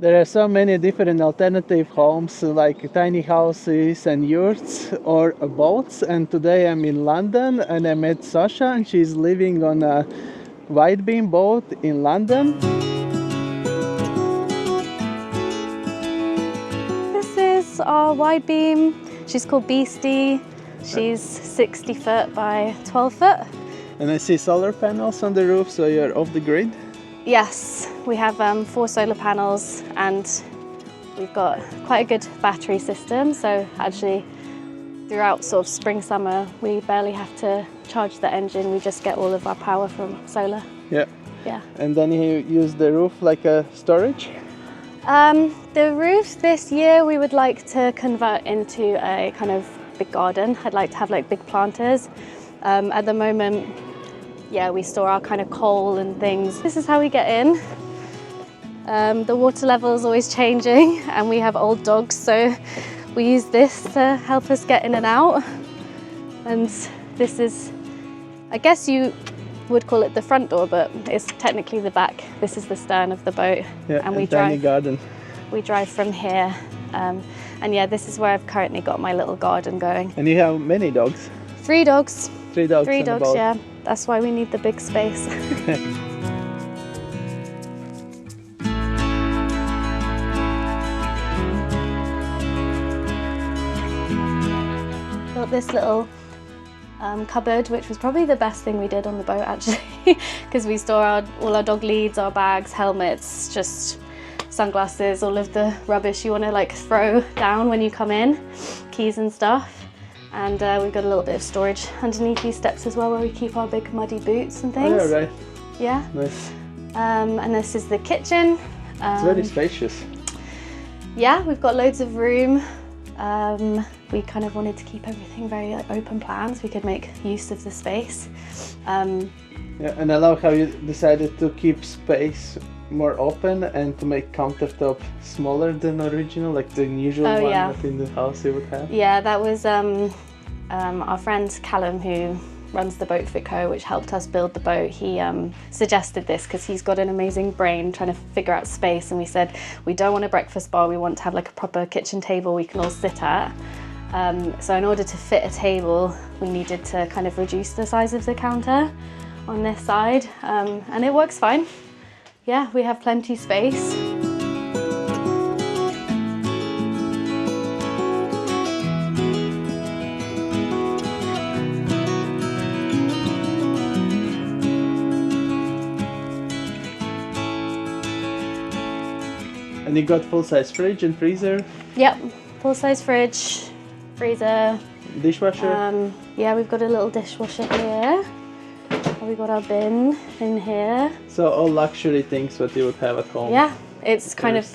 There are so many different alternative homes like tiny houses and yurts or boats, and today I'm in London and I met Sorcha and she's living on a wide beam boat in London. This is our wide beam. She's called Beastie. She's 60 foot by 12 foot. And I see solar panels on the roof, so you're off the grid? Yes, we have 4 solar panels and we've got quite a good battery system. So actually throughout sort of spring, summer, we barely have to charge the engine. We just get all of our power from solar. Yeah. Yeah. And then you use the roof like a storage? The roof this year we would like to convert into a kind of big garden. I'd like to have like big planters. At the moment, yeah, we store our kind of coal and things. This is how we get in. The water level is always changing and we have old dogs, so we use this to help us get in and out. And this is, I guess you would call it the front door, but it's technically the back. This is the stern of the boat. Yeah, and we tiny garden. We drive from here. And yeah, this is where I've currently got my little garden going. And you have many dogs? 3 dogs. 3 dogs. 3 dogs, yeah. That's why we need the big space. Built this little cupboard, which was probably the best thing we did on the boat actually, because we store all our dog leads, our bags, helmets, just sunglasses, all of the rubbish you want to like throw down when you come in, keys and stuff. And we've got a little bit of storage underneath these steps as well, where we keep our big muddy boots and things. Oh, yeah, right. Yeah. Nice. And this is the kitchen. It's very spacious. Yeah, we've got loads of room. We kind of wanted to keep everything very like, open plan so we could make use of the space. Yeah, and I love how you decided to keep space more open and to make countertop smaller than original, like the usual one that in the house you would have. Yeah, that was our friend Callum, who runs the Boat Fit Co, which helped us build the boat. He suggested this because he's got an amazing brain trying to figure out space, and we said we don't want a breakfast bar, we want to have like a proper kitchen table we can all sit at. So in order to fit a table, we needed to kind of reduce the size of the counter on this side, and it works fine. Yeah, we have plenty space. And you got full-size fridge and freezer? Yep, full-size fridge, freezer. Dishwasher? Yeah, we've got a little dishwasher here. We've got our bin in here. So all luxury things that you would have at home. Yeah, it's kind of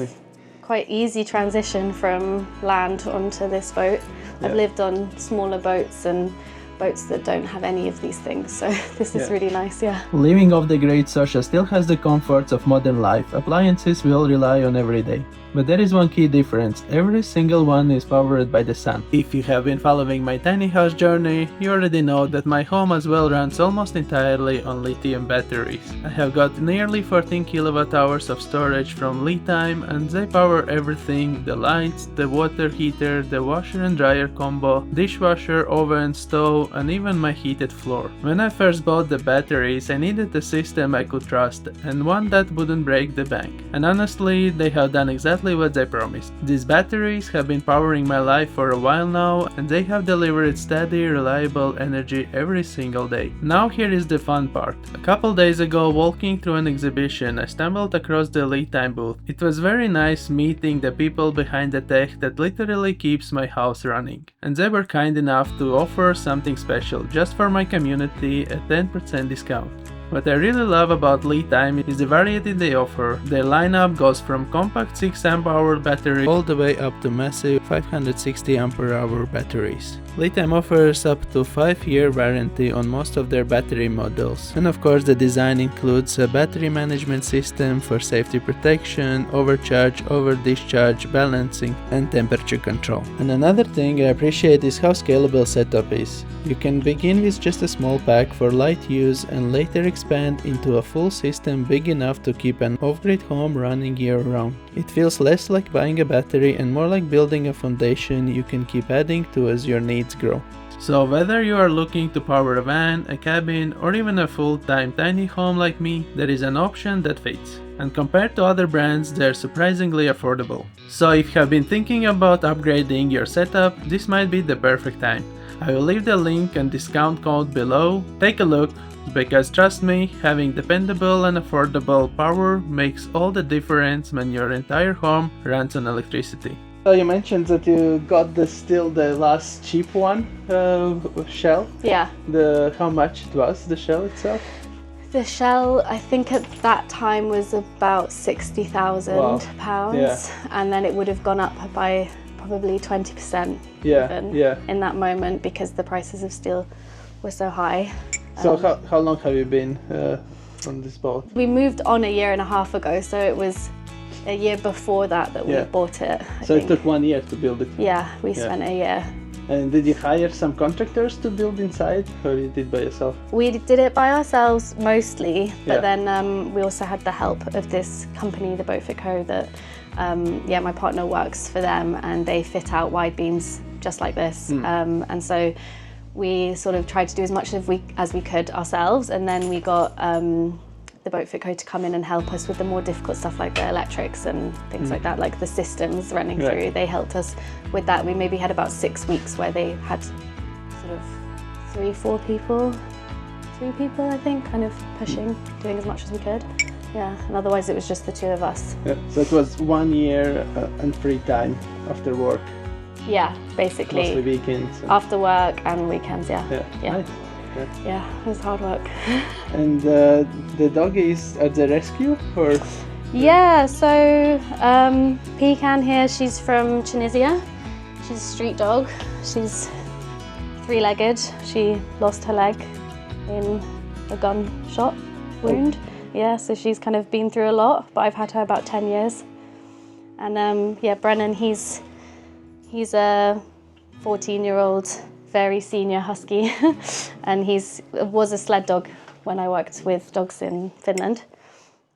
quite easy transition from land onto this boat. I've lived on smaller boats and boats that don't have any of these things, so this is really nice, yeah. Living off the grid, Sorcha still has the comforts of modern life. Appliances we all rely on every day. But there is one key difference: every single one is powered by the sun. If you have been following my tiny house journey, you already know that my home as well runs almost entirely on lithium batteries. I have got nearly 14 kilowatt hours of storage from Lithium, and they power everything: the lights, the water heater, the washer and dryer combo, dishwasher, oven, stove, and even my heated floor. When I first bought the batteries, I needed a system I could trust and one that wouldn't break the bank. And honestly, they have done exactly what they promised. These batteries have been powering my life for a while now, and they have delivered steady, reliable energy every single day. Now here is the fun part. A couple days ago, walking through an exhibition, I stumbled across the Lithium booth. It was very nice meeting the people behind the tech that literally keeps my house running. And they were kind enough to offer something special just for my community, a 10% discount. What I really love about Lithium is the variety they offer. Their lineup goes from compact 6 Ah battery all the way up to massive 560 Ah batteries. Lithium offers up to 5-year warranty on most of their battery models. And of course the design includes a battery management system for safety protection, overcharge, over-discharge, balancing and temperature control. And another thing I appreciate is how scalable setup is. You can begin with just a small pack for light use and later expand into a full system big enough to keep an off-grid home running year-round. It feels less like buying a battery and more like building a foundation you can keep adding to as your needs grow. So whether you are looking to power a van, a cabin, or even a full-time tiny home like me, there is an option that fits. And compared to other brands, they're surprisingly affordable. So if you have been thinking about upgrading your setup, this might be the perfect time. I will leave the link and discount code below. Take a look, because trust me, having dependable and affordable power makes all the difference when your entire home runs on electricity. So you mentioned that you got the last cheap one shell. Yeah. How much it was, the shell itself? The shell, I think at that time was about £60,000, Yeah. and then it would have gone up by probably 20% in that moment because the prices of steel were so high. So how long have you been on this boat? We moved on a year and a half ago, so it was a year before that we bought it. I think. It took 1 year to build it? Yeah, we spent a year. And did you hire some contractors to build inside, or you did by yourself? We did it by ourselves mostly, but then we also had the help of this company, the Boat Fit Co. That my partner works for them, and they fit out wide beams just like this. And so we sort of tried to do as much as we could ourselves, and then we got the Boat Fit Co. to come in and help us with the more difficult stuff like the electrics and things like that, like the systems running through. They helped us with that. We maybe had about 6 weeks where they had sort of 3 people I think, kind of pushing, doing as much as we could. Yeah, and otherwise it was just the two of us. Yeah. So it was 1 year and free time after work? Yeah, basically. Mostly weekends? After work and weekends, yeah. Nice. Yeah, it was hard work. And the dog is at the rescue, or? Yeah, so Pecan here, she's from Tunisia. She's a street dog. She's 3-legged. She lost her leg in a gunshot wound. Yeah, so she's kind of been through a lot, but I've had her about 10 years. And Brennan, he's a 14-year-old, very senior husky, and was a sled dog when I worked with dogs in Finland.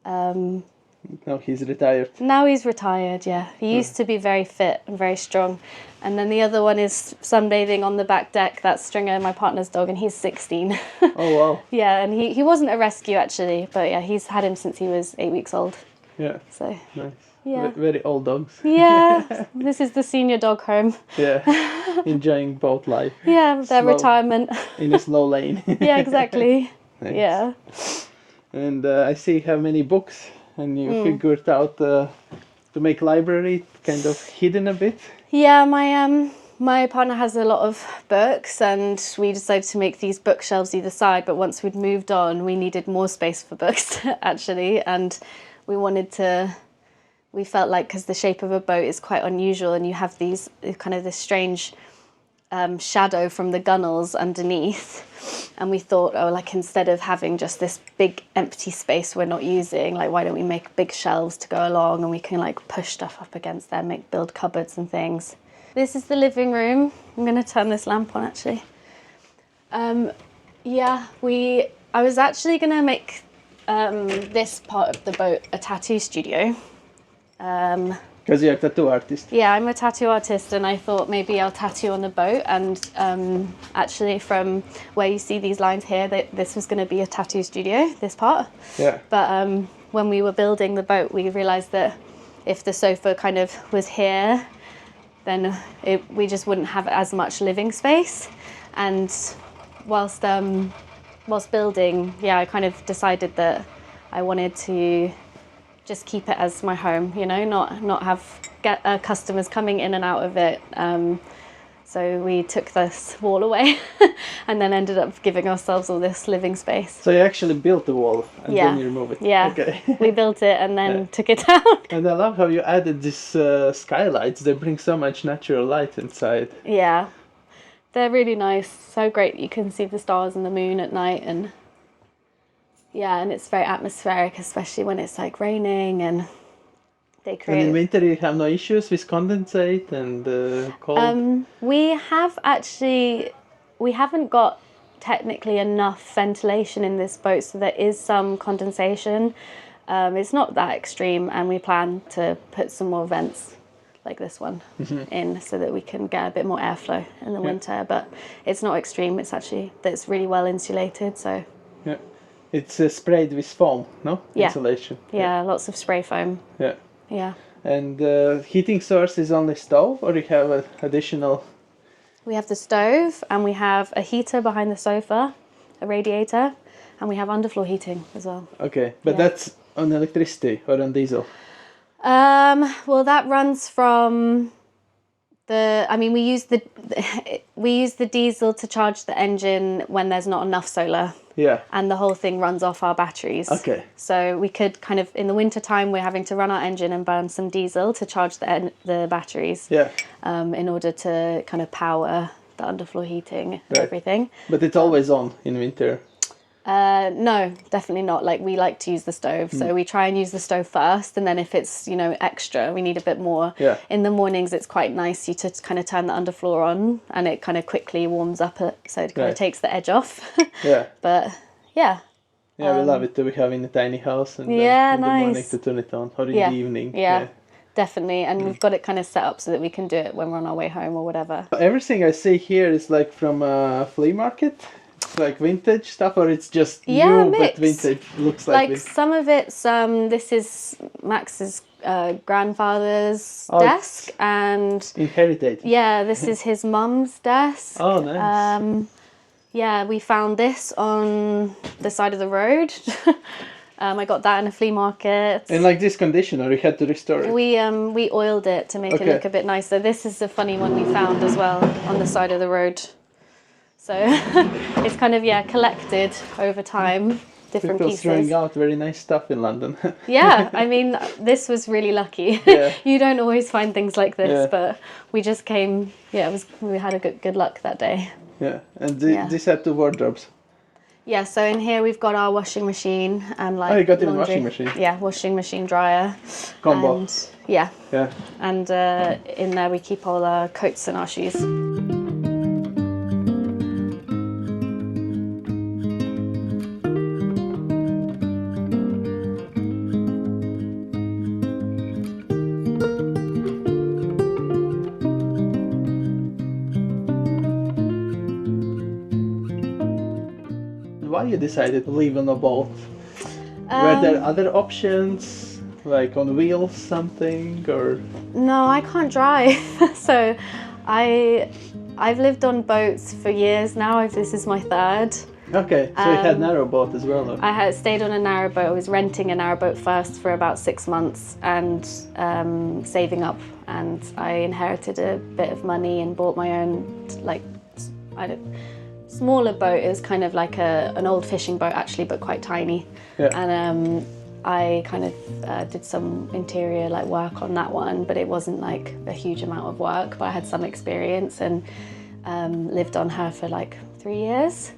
Now he's retired. Now he's retired, yeah. He used to be very fit and very strong. And then the other one is sunbathing on the back deck. That's Stringer, my partner's dog, and he's 16. Oh, wow. Yeah, and he wasn't a rescue actually, but yeah, he's had him since he was 8 weeks old. Yeah. So. Nice. Yeah. Very old dogs. Yeah, this is the senior dog home. Yeah, enjoying boat life. Yeah, their retirement. In a slow lane. Yeah, exactly. Nice. Yeah. And I see you have many books, and you figured out to make library kind of hidden a bit. Yeah, my partner has a lot of books, and we decided to make these bookshelves either side, but once we'd moved on, we needed more space for books, actually, and we felt like, because the shape of a boat is quite unusual and you have this strange shadow from the gunnels underneath, and we thought, instead of having just this big empty space we're not using, why don't we make big shelves to go along, and we can push stuff up against them, build cupboards and things. This is the living room. I'm going to turn this lamp on actually. I was actually going to make this part of the boat a tattoo studio. Because you're a tattoo artist. Yeah, I'm a tattoo artist, and I thought maybe I'll tattoo on the boat, and actually from where you see these lines here, this was going to be a tattoo studio, this part. Yeah. But when we were building the boat, we realised that if the sofa kind of was here, then we just wouldn't have as much living space. And whilst building, I kind of decided that I wanted to just keep it as my home, not have customers coming in and out of it. So we took this wall away and then ended up giving ourselves all this living space. So you actually built the wall and then you remove it? Yeah, okay. We built it and then took it down. And I love how you added these skylights. They bring so much natural light inside. Yeah, they're really nice. So great, you can see the stars and the moon at night, and and it's very atmospheric, especially when it's raining, and they create. And in winter you have no issues with condensate and cold? We haven't got technically enough ventilation in this boat, so there is some condensation. It's not that extreme, and we plan to put some more vents like this one in so that we can get a bit more airflow in the winter. But it's not extreme. It's really well insulated. So Yeah. It's sprayed with foam, no? Yeah. Insulation. yeah, lots of spray foam. Yeah. Yeah. And heating source is only stove, or you have an additional? We have the stove, and we have a heater behind the sofa, a radiator, and we have underfloor heating as well. Okay, but Yeah. that's on electricity or on diesel? Well, that runs from we use the diesel to charge the engine when there's not enough solar. Yeah. And the whole thing runs off our batteries. Okay. So we could kind of, in the winter time, we're having to run our engine and burn some diesel to charge the batteries. Yeah. In order to kind of power the underfloor heating and Right. everything. But it's always on in winter. No, definitely not. Like, we like to use the stove, so we try and use the stove first, and then if it's, extra, we need a bit more. Yeah. In the mornings, it's quite nice to kind of turn the underfloor on, and it kind of quickly warms up it, so it kind Right. of takes the edge off. Yeah. But yeah. Yeah, we love it to have in a tiny house and Yeah, in the morning nice. to turn it on, or in Yeah. the evening. Yeah. Definitely, and we've got it kind of set up so that we can do it when we're on our way home or whatever. Everything I see here is like from a flea market. It's like vintage stuff, or it's just Yeah, new mix. but vintage. Looks like Like some of it's this is Max's grandfather's desk, and inherited. yeah, this is his mum's desk. Oh, nice. Yeah, we found this on the side of the road. I got that in a flea market. In like this condition, or you had to restore it? We oiled it to make it Okay. look a bit nicer. This is a funny one we found as well on the side of the road. So it's kind of collected over time, different People pieces. throwing out very nice stuff in London. Yeah, I mean, this was really lucky. Yeah. You don't always find things like this, Yeah. but we just came. Yeah, we had a good luck that day. Yeah, and Yeah. these have two wardrobes. Yeah, so in here we've got our washing machine and like. Oh, you got it in laundry. washing machine. Yeah, washing machine, dryer. Combo. And, yeah, Yeah. and in there we keep all our coats and our shoes. Why you decided to live on a boat? Were there other options, like on wheels, something, or? No, I can't drive. So I've lived on boats for years now. This is my third. Okay, so you had narrow boat as well, or? I had stayed on a narrowboat. I was renting a narrowboat first for about 6 months and saving up, and I inherited a bit of money and bought my own smaller boat. It was kind of like an old fishing boat actually, but quite tiny. Yeah. And I kind of did some interior work on that one, but it wasn't like a huge amount of work, but I had some experience and lived on her for 3 years,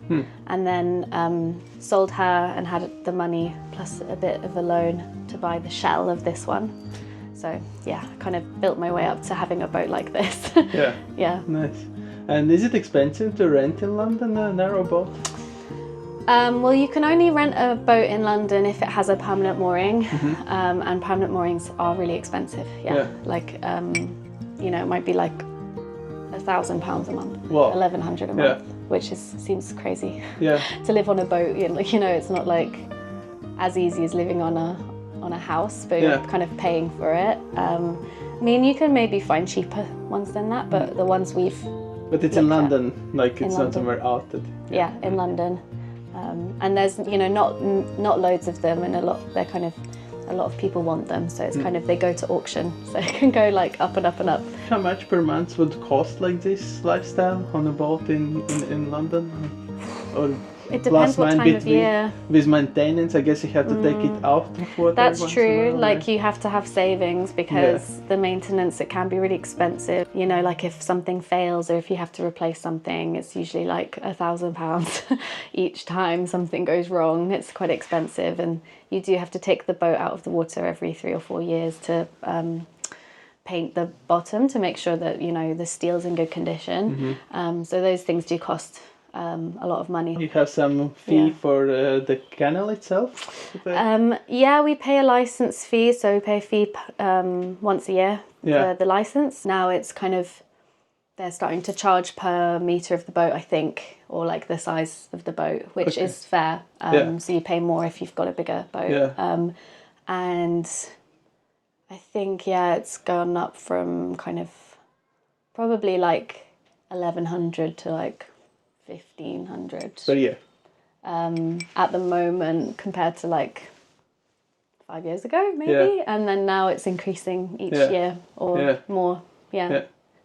and then sold her and had the money plus a bit of a loan to buy the shell of this one. So yeah, kind of built my way up to having a boat like this. Yeah. Yeah. Nice. And is it expensive to rent in London a narrow boat? Well, you can only rent a boat in London if it has a permanent mooring, and permanent moorings are really expensive. Yeah. It might be like £1,000 a month, Wow. 1,100 a month, which seems crazy. Yeah. To live on a boat, it's not like as easy as living on a house, but you're kind of paying for it. You can maybe find cheaper ones than that, but the ones we've But it's in looked at- London, like it's not London. somewhere out. in London, and there's not loads of them, and a lot of people want them, so it's kind of they go to auction, so it can go up and up and up. How much per month would cost like this lifestyle on a boat in London? Or It depends what time of year. With maintenance, I guess you have to take it out of water. That's once true. in a while, right? You have to have savings because the maintenance, it can be really expensive. If something fails or if you have to replace something, it's usually £1,000 each time something goes wrong. It's quite expensive, and you do have to take the boat out of the water every 3 or 4 years to paint the bottom to make sure that the steel's in good condition. So those things do cost a lot of money. You have some fee Yeah. for the canal itself to pay? Yeah, we pay a license fee, so we pay a fee once a year Yeah. for the license. Now it's kind of, they're starting to charge per metre of the boat, I think, or like the size of the boat, which Okay. is fair. Yeah. So you pay more if you've got a bigger boat. Yeah. And I think, yeah, it's gone up from kind of probably like 1,100 to like 1,500 Per year. at the moment compared to like 5 years ago, maybe. Yeah. And then now it's increasing each Yeah. year or Yeah. more. Yeah. Yeah.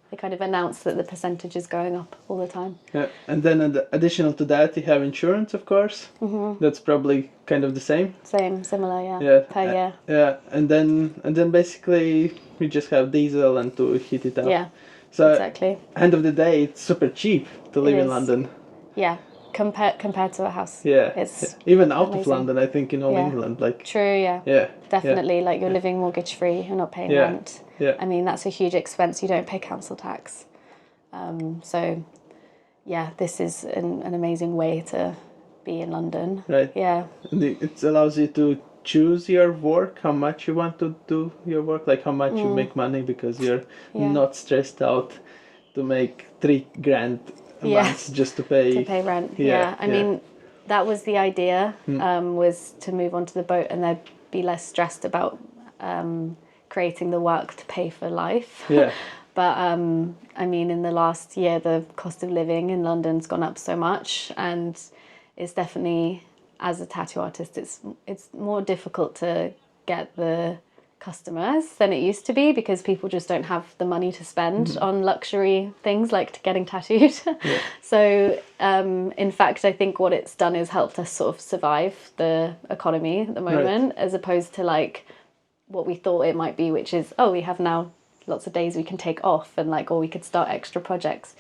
They kind of announce that the percentage is going up all the time. Yeah. And then additional to that, you have insurance, of course. Mm-hmm. That's probably kind of the same. Same, similar, yeah. Yeah. Per year. Yeah. And then basically we just have diesel and to heat it up. Yeah. So Exactly. end of the day, it's super cheap to live in is. London. Yeah. Compared to a house. Yeah. It's even out of amazing. London, I think in all Yeah. England, like. True, yeah. Yeah. Definitely, like you're living mortgage free, you're not paying Yeah. rent. Yeah. I mean, that's a huge expense. You don't pay council tax. So, yeah, this is an amazing way to be in London. Right. Yeah. And it allows you to choose your work, how much you want to do your work, like how much you make money, because you're Yeah. not stressed out to make 3 grand a Yeah. month just to pay. To pay rent. Yeah, Yeah. I yeah. mean, that was the idea, was to move onto the boat and then be less stressed about creating the work to pay for life. Yeah. But I mean, in the last year, the cost of living in London's gone up so much, and it's definitely, as a tattoo artist, it's more difficult to get the customers than it used to be, because people just don't have the money to spend on luxury things like getting tattooed. Yeah. So in fact, I think what it's done is helped us sort of survive the economy at the moment, as opposed to like what we thought it might be, which is, oh, we have now lots of days we can take off, and like, or we could start extra projects.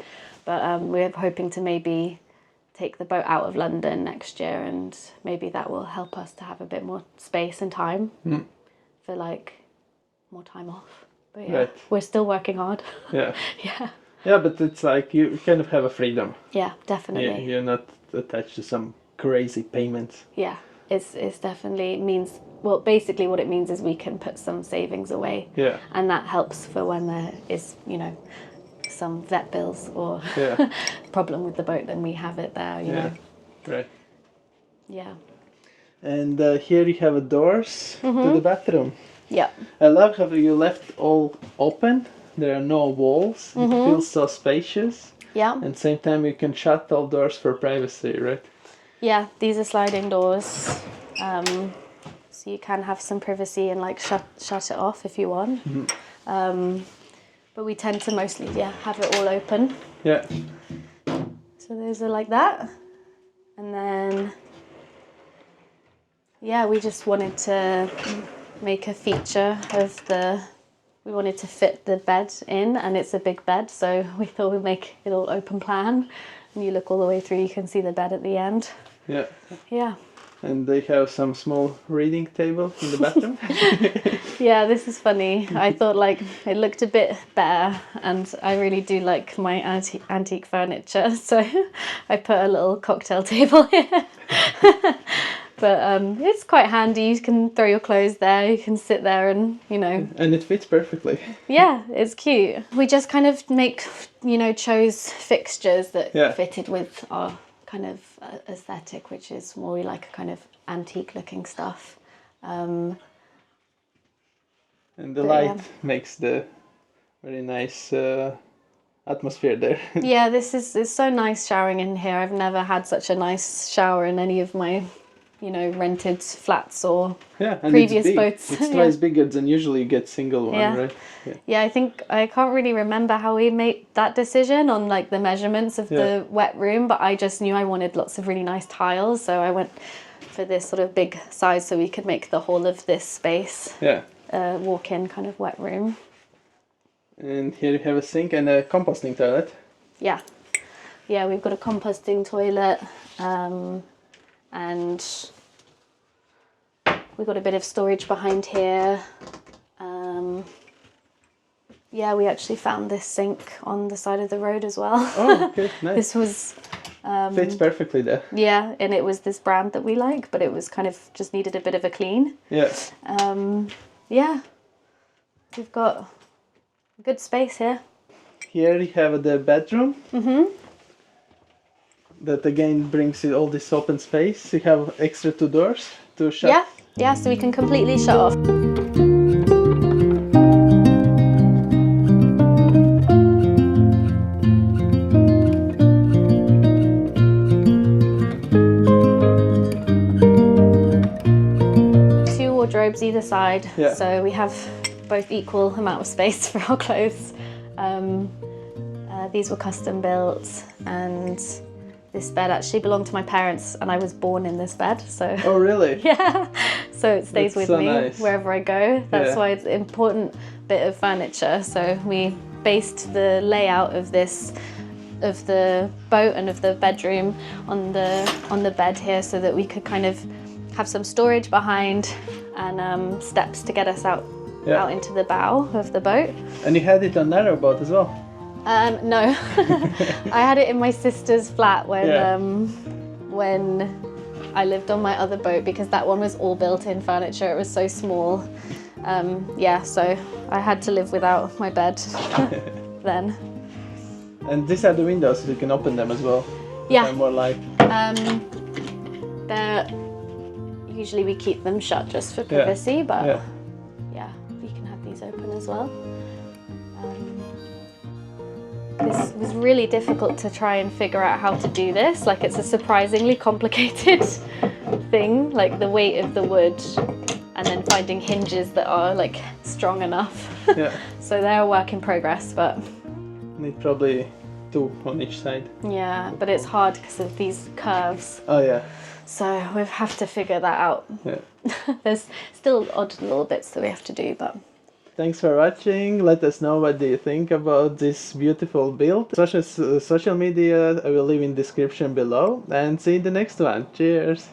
But we're hoping to maybe take the boat out of London next year, and maybe that will help us to have a bit more space and time for like more time off. But yeah, we're still working hard. Yeah. Yeah. Yeah, but it's like you kind of have a freedom. Yeah, definitely. You're not attached to some crazy payments. Yeah, it's definitely means, well, basically what it means is we can put some savings away. Yeah. And that helps for when there is, you know, some vet bills or Yeah. problem with the boat, then we have it there, you know. Right. Yeah. And here you have doors to the bathroom. Yeah. I love how you left all open. There are no walls. It feels so spacious. Yeah. And same time you can shut all doors for privacy, right? Yeah, these are sliding doors. So you can have some privacy and like shut it off if you want. But we tend to mostly, have it all open. Yeah. So those are like that. And then, we just wanted to make a feature of we wanted to fit the bed in, and it's a big bed, so we thought we'd make it all open plan. And you look all the way through, you can see the bed at the end. Yeah. Yeah. And they have some small reading table in the bathroom. Yeah, this is funny. I thought like it looked a bit bare, and I really do like my antique furniture, so I put a little cocktail table here. But it's quite handy. You can throw your clothes there, you can sit there and, you know. And it fits perfectly. Yeah, it's cute. We just kind of chose fixtures that fitted with our kind of aesthetic, which is more like a kind of antique looking stuff. And the light makes the very nice atmosphere there. Yeah, it's so nice showering in here. I've never had such a nice shower in any of my rented flats or and previous boats. It's twice bigger than usually you get single one, right? Yeah, I think I can't really remember how we made that decision on like the measurements of the wet room, but I just knew I wanted lots of really nice tiles, so I went for this sort of big size so we could make the whole of this space walk-in kind of wet room. And here you have a sink and a composting toilet. Yeah, we've got a composting toilet. And we've got a bit of storage behind here. We actually found this sink on the side of the road as well. Oh, okay, nice. This was Fits perfectly there. Yeah, and it was this brand that we like, but it was kind of just needed a bit of a clean. Yeah. Yeah, we've got good space here. Here you have the bedroom. That again brings you all this open space. You have extra 2 doors to shut. Yeah, so we can completely shut off. Two wardrobes either side, Yeah. so we have both equal amount of space for our clothes. These were custom built, and this bed actually belonged to my parents, and I was born in this bed, so Oh, really? yeah, so it stays That's with so me nice. wherever I go. That's Yeah. why it's an important bit of furniture. So we based the layout of the boat and of the bedroom on the bed here, so that we could kind of have some storage behind and steps to get us out into the bow of the boat. And you had it on narrow boat as well. No, I had it in my sister's flat when I lived on my other boat, because that one was all built-in furniture. It was so small. So I had to live without my bed then. And these are the windows, so you can open them as well. Yeah. And more light. Usually we keep them shut just for privacy, but yeah, you can have these open as well. This was really difficult to try and figure out how to do this. Like, it's a surprisingly complicated thing, like the weight of the wood and then finding hinges that are like strong enough. Yeah. So they're a work in progress, but Need probably 2 on each side. yeah, but it's hard because of these curves. Oh yeah. So we have to figure that out. Yeah. There's still odd little bits that we have to do, but Thanks for watching. Let us know what do you think about this beautiful build. Sorcha's social media I will leave in description below, and see you in the next one. Cheers!